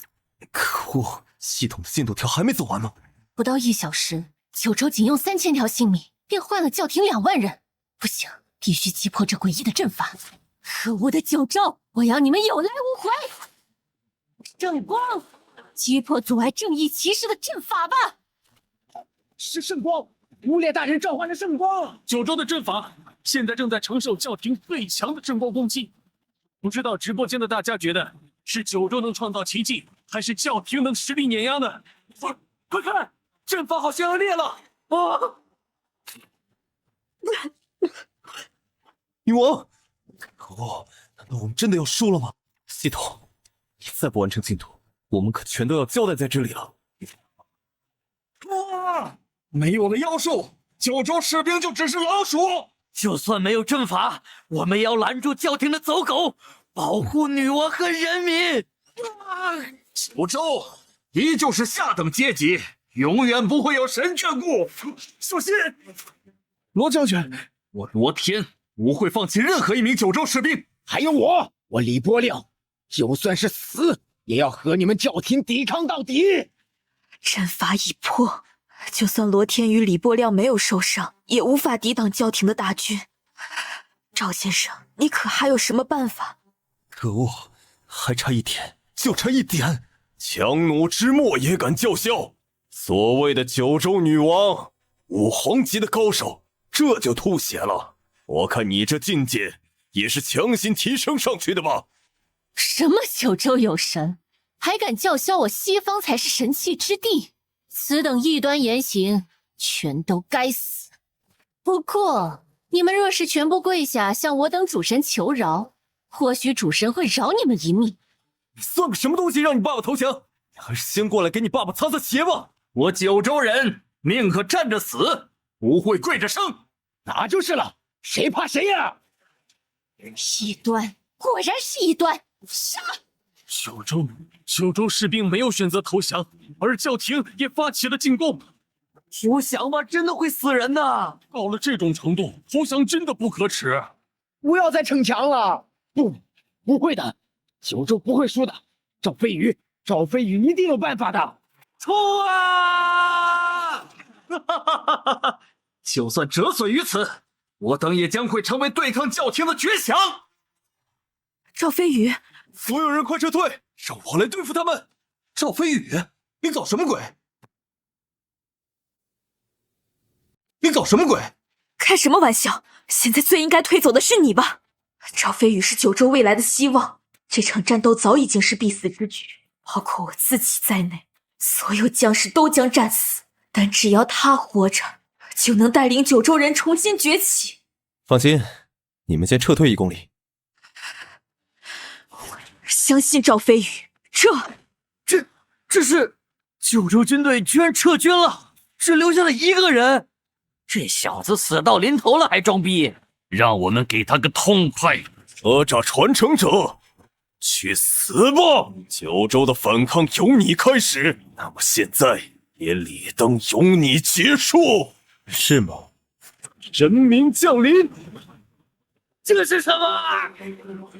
可恶，系统的进度条还没走完吗？不到1小时，九州仅用3000条性命，便换了教廷2万人。不行，必须击破这诡异的阵法！可恶的九州，我要你们有来无回！圣光，击破阻碍正义骑士的阵法吧！是圣光，乌烈大人召唤的圣光。九州的阵法现在正在承受教廷最强的阵光攻击。不知道直播间的大家觉得是九州能创造奇迹，还是教廷能实力碾压呢？快看，阵法好像要裂了！啊！女王，可恶，难道我们真的要输了吗？系统，你再不完成进度，我们可全都要交代在这里了。没有了妖术，九州士兵就只是老鼠。就算没有阵法，我们也要拦住教廷的走狗，保护女王和人民。九州依旧是下等阶级，永远不会有神眷顾。小心，罗将军，我罗天不会放弃任何一名九州士兵。还有我李波亮，就算是死，也要和你们教廷抵抗到底。阵法已破，就算罗天与李波亮没有受伤，也无法抵挡教廷的大军。赵先生，你可还有什么办法？可恶，还差一点，就差一点！强弩之末也敢叫嚣！所谓的九州女王，武皇级的高手，这就吐血了。我看你这境界也是强行提升上去的吧？什么九州有神，还敢叫嚣我西方才是神器之地？此等异端言行，全都该死！不过，你们若是全部跪下向我等主神求饶，或许主神会饶你们一命。你算个什么东西，让你爸爸投降？你还是先过来给你爸爸擦擦鞋吧！我九州人宁可站着死，不会跪着生。那就是了，谁怕谁呀？异端，果然是异端！杀！九州士兵没有选择投降，而教廷也发起了进攻。投降吗？真的会死人的！到了这种程度，投降真的不可耻。不要再逞强了！不会的，九州不会输的。赵飞宇一定有办法的。冲啊！就算折损于此，我等也将会成为对抗教廷的绝强。赵飞宇，所有人快撤退，让我来对付他们！赵飞宇，你搞什么鬼？你搞什么鬼？开什么玩笑！现在最应该退走的是你吧？赵飞宇是九州未来的希望，这场战斗早已经是必死之举。包括我自己在内，所有将士都将战死。但只要他活着，就能带领九州人重新崛起。放心，你们先撤退1公里。相信赵飞宇，这是九州军队居然撤军了，只留下了1个人。这小子死到临头了还装逼，让我们给他个痛快！哪吒传承者，去死吧！九州的反抗由你开始，那么现在也理当由你结束，是吗？神明降临！这是什么？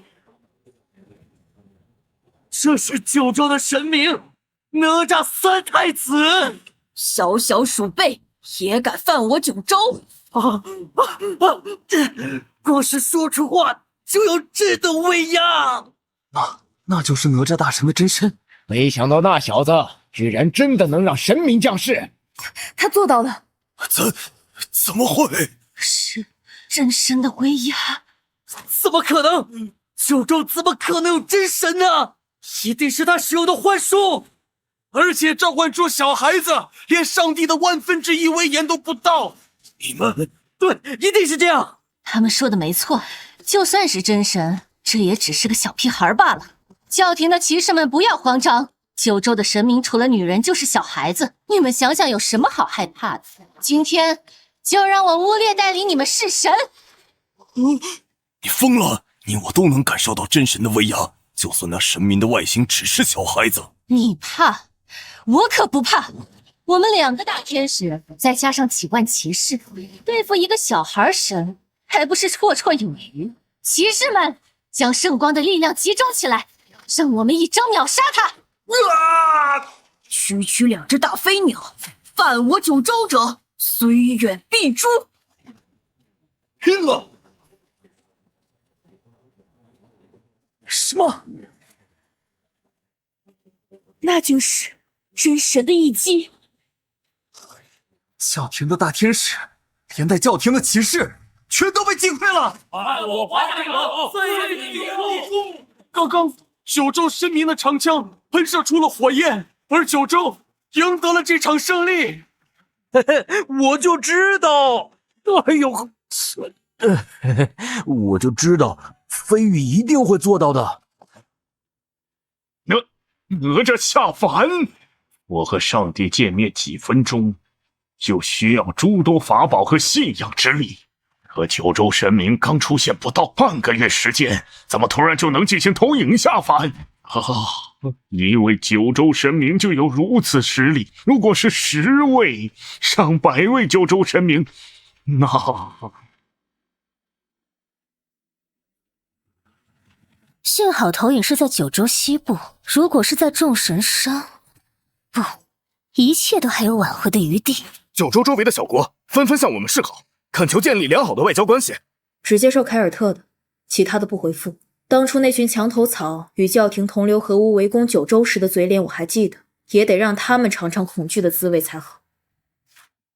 这是九州的神明，哪吒3太子。小小鼠辈也敢犯我九州？光是说出话就有这等威压。那就是哪吒大神的真身。没想到那小子居然真的能让神明降世。他做到了。怎么会？是真神的威压？怎么可能？九州怎么可能有真神呢？一定是他使用的幻术，而且召唤出小孩子，连上帝的1/10威严都不到。你们对，一定是这样。他们说的没错，就算是真神，这也只是个小屁孩罢了。教廷的骑士们不要慌张，九州的神明除了女人就是小孩子，你们想想有什么好害怕的？今天就让我乌烈带领你们弑神。你疯了！你我都能感受到真神的威压，就算那神明的外形只是小孩子，你怕？我可不怕。我们2个大天使，再加上几万骑士，对付一个小孩神，还不是绰绰有余？骑士们，将圣光的力量集中起来，让我们一招秒杀他！区2只大飞鸟，犯我九州者，虽远必诛。拼了！什么？那就是真神的一击。教廷的大天使，连带教廷的骑士，全都被击溃了。我还有刚刚九州神明的长枪喷射出了火焰，而九州赢得了这场胜利。我就知道，哎呦，我就知道飞羽一定会做到的。哪吒下凡，我和上帝见面几分钟，就需要诸多法宝和信仰之力。可九州神明刚出现不到半个月时间，怎么突然就能进行投影下凡？一位九州神明就有如此实力，如果是10位、上百位九州神明，那……幸好投影是在九州西部，如果是在众神山，不，一切都还有挽回的余地。九州周围的小国纷纷向我们示好，恳求建立良好的外交关系。只接受凯尔特的，其他的不回复。当初那群墙头草与教廷同流合污围攻九州时的嘴脸我还记得，也得让他们尝尝恐惧的滋味才好。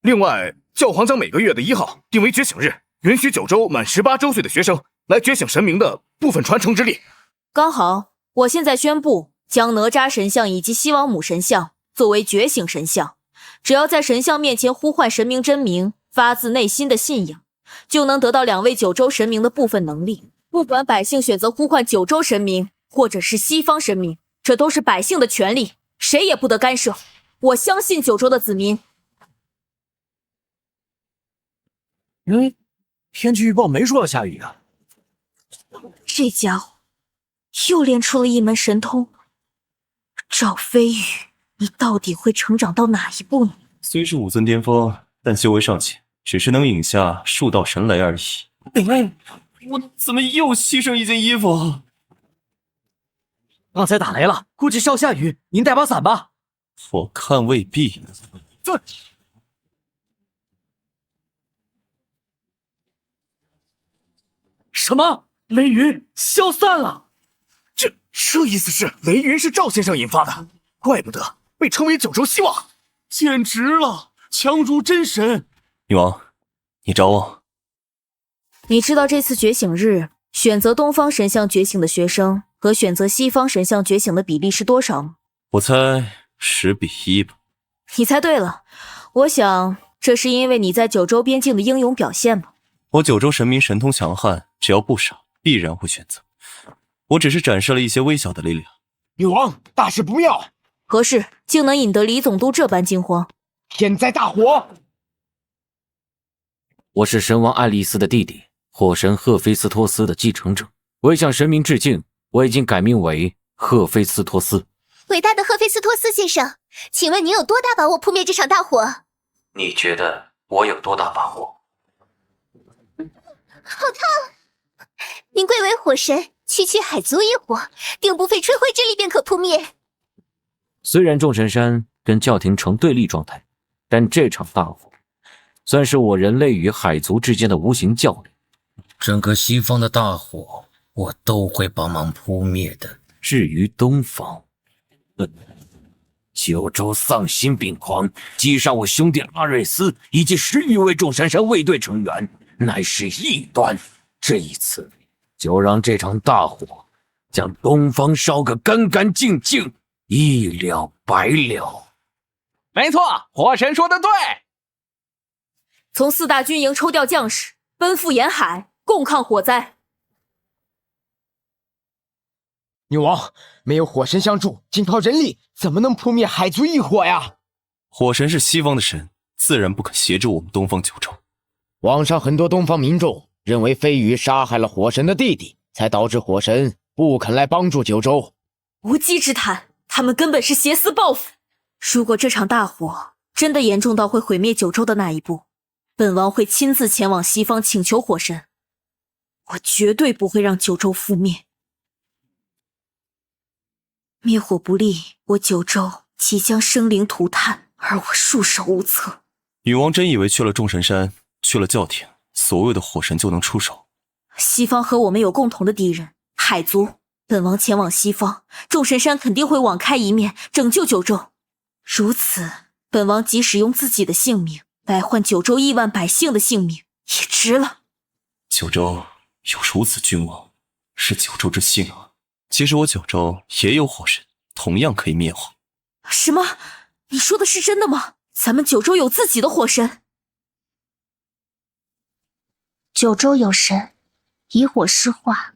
另外，教皇将每个月的1号定为觉醒日，允许九州满18周岁的学生来觉醒神明的部分传承之力。刚好，我现在宣布，将哪吒神像以及西王母神像作为觉醒神像，只要在神像面前呼唤神明真名，发自内心的信仰，就能得到2位九州神明的部分能力。不管百姓选择呼唤九州神明，或者是西方神明，这都是百姓的权利，谁也不得干涉。我相信九州的子民。天气预报没说要下雨啊。这家伙又练出了一门神通。赵飞宇，你到底会成长到哪一步呢？虽是5尊巅峰，但修为尚浅，只是能引下数道神雷而已。我怎么又牺牲一件衣服？刚才打雷了，估计是要下雨，您带把伞吧。我看未必。什么？雷云消散了？这意思是雷云是赵先生引发的，怪不得被称为九州希望，简直了，强如真神。女王，你找我。你知道这次觉醒日选择东方神像觉醒的学生和选择西方神像觉醒的比例是多少吗？我猜10-1吧。你猜对了，我想这是因为你在九州边境的英勇表现吧。我九州神明神通强悍，只要不傻，必然会选择。我只是展示了一些微小的力量。女王，大事不妙！何事竟能引得李总督这般惊慌？天灾大火！我是神王爱丽丝的弟弟，火神赫菲斯托斯的继承者。为向神明致敬，我已经改名为赫菲斯托斯。伟大的赫菲斯托斯先生，请问您有多大把握扑灭这场大火？你觉得我有多大把握？好烫！您贵为火神，区区海族一火，定不费吹灰之力便可扑灭。虽然众神山跟教廷呈对立状态，但这场大火算是我人类与海族之间的无形较量。整个西方的大火，我都会帮忙扑灭的。至于东方，九州丧心病狂，击杀我兄弟阿瑞斯以及10余位众神山卫队成员，乃是异端。这一次，就让这场大火将东方烧个干干净净，一了百了。没错，火神说的对。从4大军营抽调将士，奔赴沿海，共抗火灾。女王，没有火神相助，仅靠人力怎么能扑灭海族一火呀？火神是西方的神，自然不肯协助我们东方九州。网上很多东方民众认为飞羽杀害了火神的弟弟，才导致火神不肯来帮助九州。无稽之谈，他们根本是挟私报复。如果这场大火真的严重到会毁灭九州的那一步，本王会亲自前往西方请求火神，我绝对不会让九州覆灭。灭火不力，我九州即将生灵涂炭，而我束手无策。女王真以为去了众神山，去了教廷，所有的火神就能出手？西方和我们有共同的敌人，海族。本王前往西方，众神山肯定会网开一面，拯救九州。如此，本王即使用自己的性命来换九州亿万百姓的性命，也值了。九州有如此君王，是九州之幸啊！其实我九州也有火神，同样可以灭火。什么？你说的是真的吗？咱们九州有自己的火神？九州有神，以火施化，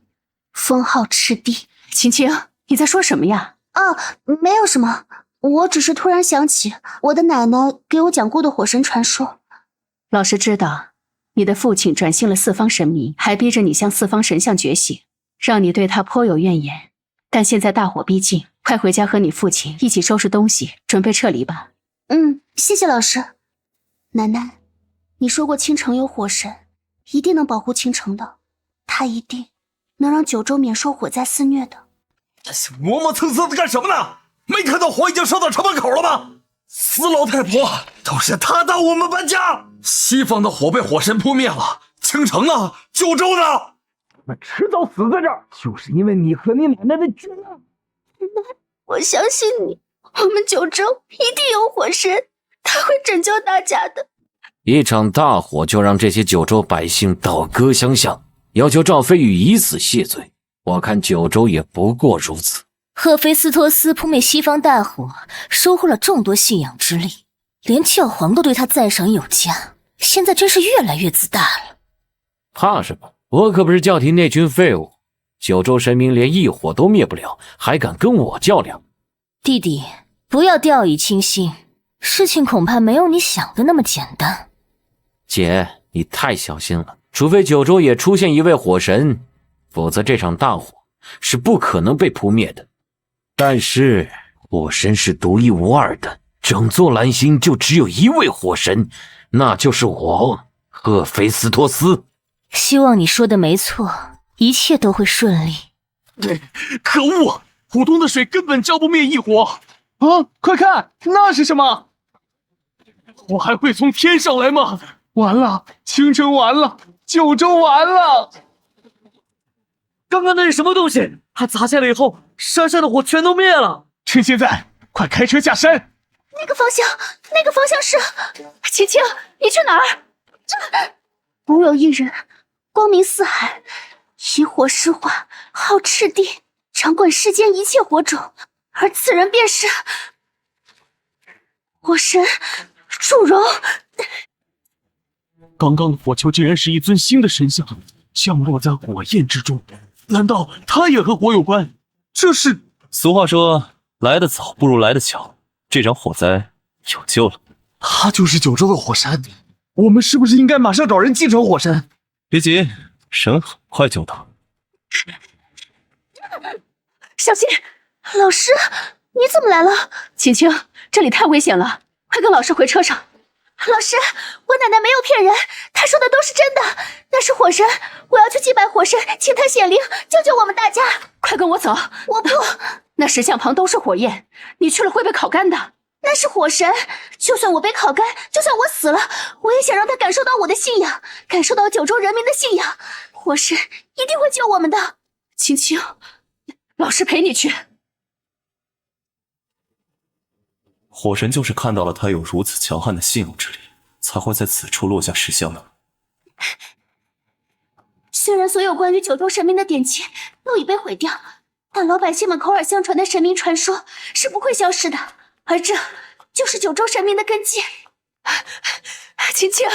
封号赤帝。晴晴，你在说什么呀？没有什么，我只是突然想起我的奶奶给我讲过的火神传说。老师知道，你的父亲转信了四方神明，还逼着你向四方神像觉醒，让你对他颇有怨言。但现在大火逼近，快回家和你父亲一起收拾东西，准备撤离吧。谢谢老师。奶奶，你说过青城有火神，一定能保护青城的，他一定能让九州免受火灾肆虐的。磨磨蹭蹭的干什么呢？没看到火已经烧到城门口了吗？死老太婆，都是她带我们搬家。西方的火被火神扑灭了，青城呢？九州呢？我们迟早死在这儿，就是因为你和你奶奶的倔强。我相信你，我们九州一定有火神，他会拯救大家的。一场大火就让这些九州百姓倒戈相向，要求赵飞宇以死谢罪。我看九州也不过如此。赫菲斯托斯扑灭西方大火，收获了众多信仰之力，连教皇都对他赞赏有加，现在真是越来越自大了。怕什么？我可不是教廷那群废物，九州神明连一火都灭不了，还敢跟我较量？弟弟，不要掉以轻心，事情恐怕没有你想的那么简单。姐，你太小心了，除非九州也出现一位火神，否则这场大火是不可能被扑灭的。但是火神是独一无二的，整座蓝星就只有一位火神，那就是我，赫菲斯托斯。希望你说的没错，一切都会顺利。可恶，普通的水根本浇不灭异火啊！快看，那是什么？火还会从天上来吗？完了，青城完了，九州完了！刚刚那是什么东西？它砸下来以后，山上的火全都灭了。趁现在，快开车下山！那个方向是……晴晴，你去哪儿？吾有一人，光明四海，以火施化，号赤帝，掌管世间一切火种，而此人便是火神祝融。刚刚的火球竟然是一尊新的神像，降落在火焰之中，难道他也和火有关？这是……俗话说，来得早不如来得巧，这场火灾有救了。他就是九州的火神，我们是不是应该马上找人继承火神？别急，神很快就到。小心，老师，你怎么来了？青青，这里太危险了，快跟老师回车上。老师，我奶奶没有骗人，她说的都是真的，那是火神，我要去祭拜火神，请他显灵，救救我们大家。快跟我走！我不，那石像旁都是火焰，你去了会被烤干的。那是火神，就算我被烤干，就算我死了，我也想让他感受到我的信仰，感受到九州人民的信仰。火神一定会救我们的。青青，老师陪你去。火神就是看到了他有如此强悍的信仰之力，才会在此处落下石像的。虽然所有关于九州神明的典籍都已被毁掉，但老百姓们口耳相传的神明传说是不会消失的，而这就是九州神明的根基。青青，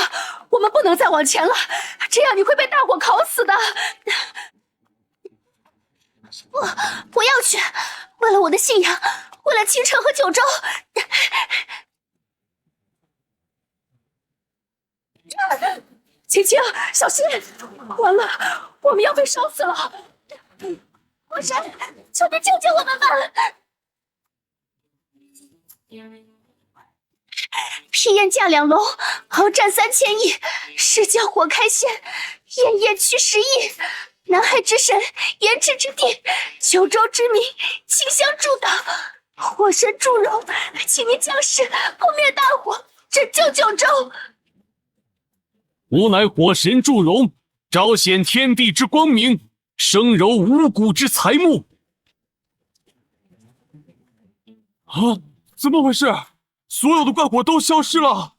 我们不能再往前了，这样你会被大火烤死的。我要去，为了我的信仰，为了青城和九州。青青，小心！完了，我们要被烧死了！火神，求你救救我们吧！披焰架2楼，鏖战3000亿，誓教火开先，炎炎驱10亿。南海之神，炎赤之地，九州之民，请相助导。火神祝融，请您降世，扑灭大火，拯救九州。吾乃火神祝融，昭显天地之光明，生柔五谷之财木。啊，怎么回事？所有的怪火都消失了。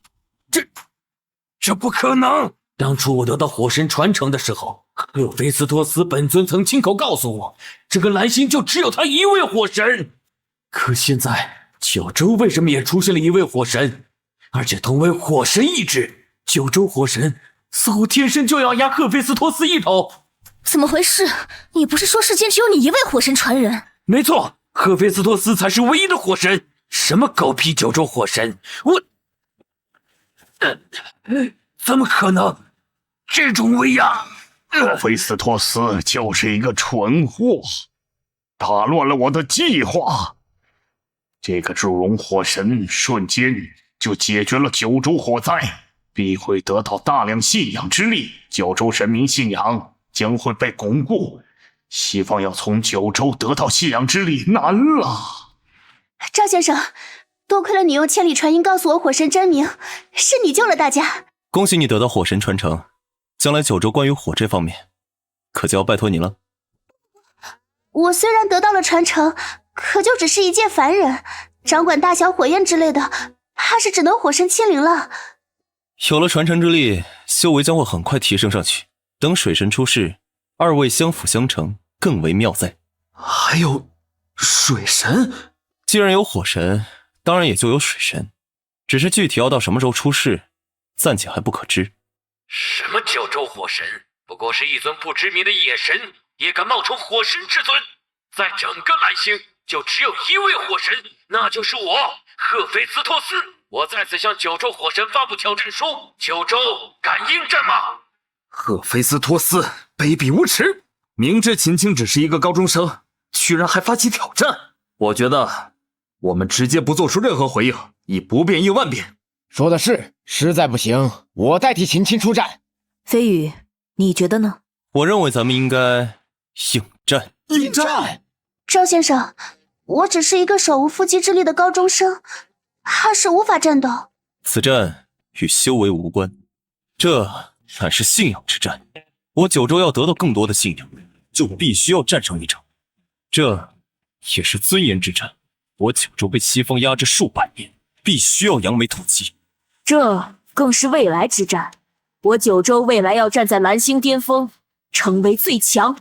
这不可能！当初我得到火神传承的时候，赫菲斯托斯本尊曾亲口告诉我，这个蓝星就只有他一位火神。可现在九州为什么也出现了一位火神，而且同为火神意志？九州火神似乎天生就要压赫菲斯托斯一头。怎么回事？你不是说世间只有你一位火神传人？没错，赫菲斯托斯才是唯一的火神。什么狗屁九州火神，怎么可能？这种威压！赫菲斯托斯就是一个蠢货，打乱了我的计划。这个祝融火神瞬间就解决了九州火灾，必会得到大量信仰之力，九州神明信仰将会被巩固。西方要从九州得到信仰之力难了。赵先生，多亏了你用千里传音告诉我火神真名，是你救了大家。恭喜你得到火神传承，将来九州关于火这方面，可就要拜托你了。我虽然得到了传承，可就只是一介凡人，掌管大小火焰之类的，怕是只能火神亲临了。有了传承之力，修为将会很快提升上去。等水神出世，二位相辅相成，更为妙哉。还有水神？既然有火神，当然也就有水神，只是具体要到什么时候出世，暂且还不可知。什么九州火神？不过是一尊不知名的野神，也敢冒充火神之尊。在整个蓝星，就只有一位火神，那就是我，赫菲斯托斯。我在此向九州火神发布挑战书，九州敢应战吗？赫菲斯托斯，卑鄙无耻！明知秦青只是一个高中生，居然还发起挑战。我觉得我们直接不做出任何回应，以不变应万变。说的是，实在不行，我代替秦青出战。飞羽，你觉得呢？我认为咱们应该应战。应战！赵先生，我只是一个手无缚鸡之力的高中生，怕是无法战斗。此战与修为无关，这乃是信仰之战。我九州要得到更多的信仰，就必须要战上一场。这也是尊严之战。我九州被西方压制数百年，必须要扬眉吐气。这更是未来之战。我九州未来要站在蓝星巅峰，成为最强。